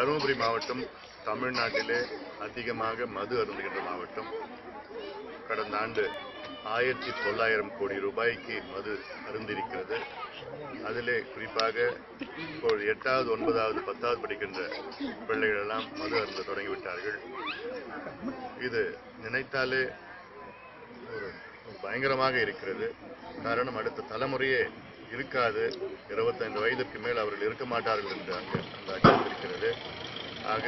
தருமபுரி மாவட்டம் தமிழ்நாட்டிலே அதிகமாக மது அருந்துகின்ற மாவட்டம். கடந்த ஆண்டு 1900 கோடி ரூபாய்க்கு மது அருந்திருக்கிறது. அதிலே குறிப்பாக இப்போது 8வது, 9வது, 10வது படிக்கின்ற பிள்ளைகள் எல்லாம் மது அருந்த தொடங்கிவிட்டார்கள். இது நினைத்தாலே ஒரு பயங்கரமாக இருக்கிறது. காரணம், அடுத்த தலைமுறையே இருக்காது. 25 வயதிற்கு மேல் அவர்கள் இருக்க மாட்டார்கள் என்று அந்த அச்சம் இருக்கிறது. ஆக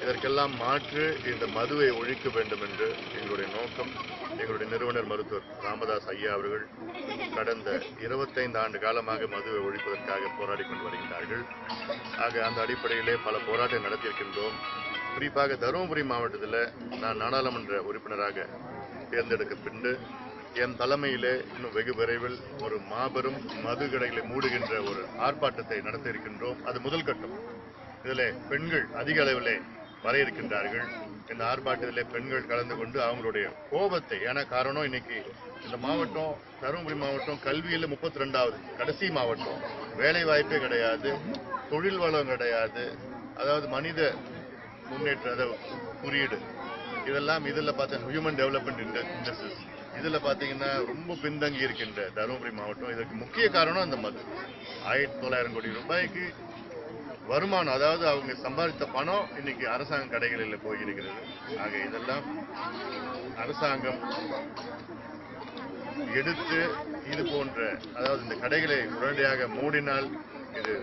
இதற்கெல்லாம் மாற்று இந்த மதுவை ஒழிக்க வேண்டும் என்று எங்களுடைய நோக்கம். எங்களுடைய நிறுவனர் மருத்துவர் ராமதாஸ் ஐயா அவர்கள் கடந்த 25 ஆண்டு காலமாக மதுவை ஒழிப்பதற்காக போராடி கொண்டு வருகின்றார்கள். ஆக அந்த அடிப்படையிலே பல போராட்டங்கள் நடத்தியிருக்கின்றோம். குறிப்பாக தருமபுரி மாவட்டத்தில் நான் நாடாளுமன்ற உறுப்பினராக தேர்ந்தெடுக்கப்பட்டு என் தலைமையிலே இன்னும் வெகு விரைவில் ஒரு மாபெரும் மது கடைகளை மூடுகின்ற ஒரு ஆர்ப்பாட்டத்தை நடத்த இருக்கின்றோம். அது முதல் கட்டம். இதில் பெண்கள் அதிக அளவிலே வர இருக்கின்றார்கள். இந்த ஆர்ப்பாட்டத்திலே பெண்கள் கலந்து கொண்டு அவங்களுடைய கோபத்தை, ஏன்னா காரணம் இன்னைக்கு இந்த மாவட்டம் தருமபுரி மாவட்டம் கல்வியில் 32வது கடைசி மாவட்டம். வேலை வாய்ப்பே கிடையாது, தொழில் வளம் கிடையாது, அதாவது மனித முன்னேற்ற குறியீடு இதெல்லாம் இதில் பார்த்தா ஹியூமன் டெவலப்மெண்ட் இண்டஸ்ட்ரீஸ் இதில் பார்த்தீங்கன்னா ரொம்ப பின்தங்கி இருக்கின்ற தருமபுரி மாவட்டம். இதற்கு முக்கிய காரணம் அந்த மது. 1900 கோடி ரூபாய்க்கு வருமானம், அதாவது அவங்க சம்பாதித்த பணம் இன்னைக்கு அரசாங்க கடைகளில் போயிருக்கிறது. ஆக இதெல்லாம் அரசாங்கம் எடுத்து இது போன்ற, அதாவது இந்த கடைகளை உடனடியாக மூடினால் இது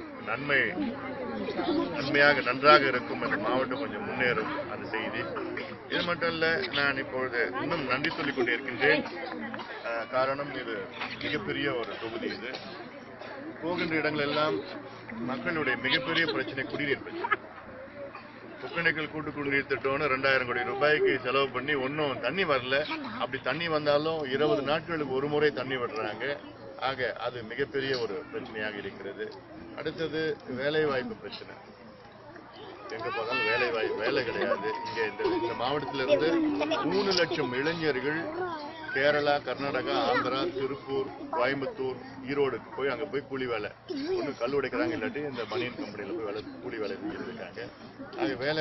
நன்றாக இருக்கும். இந்த மாவட்டம் கொஞ்சம் முன்னேறும். அந்த செய்தி. இது மட்டும் இல்ல, நான் இப்பொழுது இன்னும் நன்றி சொல்லிக் கொண்டே இருக்கின்றேன். காரணம், இது மிகப்பெரிய ஒரு தொகுதி. இது போகின்ற இடங்கள் எல்லாம் மக்களுடைய மிகப்பெரிய பிரச்சனை குடிநீர் பிரச்சனை. ஒகேனக்கல் கூட்டு குடிநீர் திட்டம்னு 2000 கோடி ரூபாய்க்கு செலவு பண்ணி ஒன்றும் தண்ணி வரல. அப்படி தண்ணி வந்தாலும் 20 நாட்களுக்கு ஒரு முறை தண்ணி விடுறாங்க. ஆக அது மிகப்பெரிய ஒரு பிரச்சனையாக இருக்கிறது. அடுத்தது வேலை வாய்ப்பு பிரச்சனை. எங்க போனாலும் வேலை கிடையாது. இங்க இந்த மாவட்டத்திலிருந்து 3 லட்சம் இளைஞர்கள் கேரளா, கர்நாடகா, ஆந்திரா, திருப்பூர், கோயம்புத்தூர், ஈரோடுக்கு போய் அங்க போய் கூலி வேலை, ஒன்று கல் உடைக்கிறாங்க, இல்லாட்டி இந்த பனியன் கம்பெனியில போய் கூலி வேலை செஞ்சுட்டு இருக்காங்க. ஆக வேலை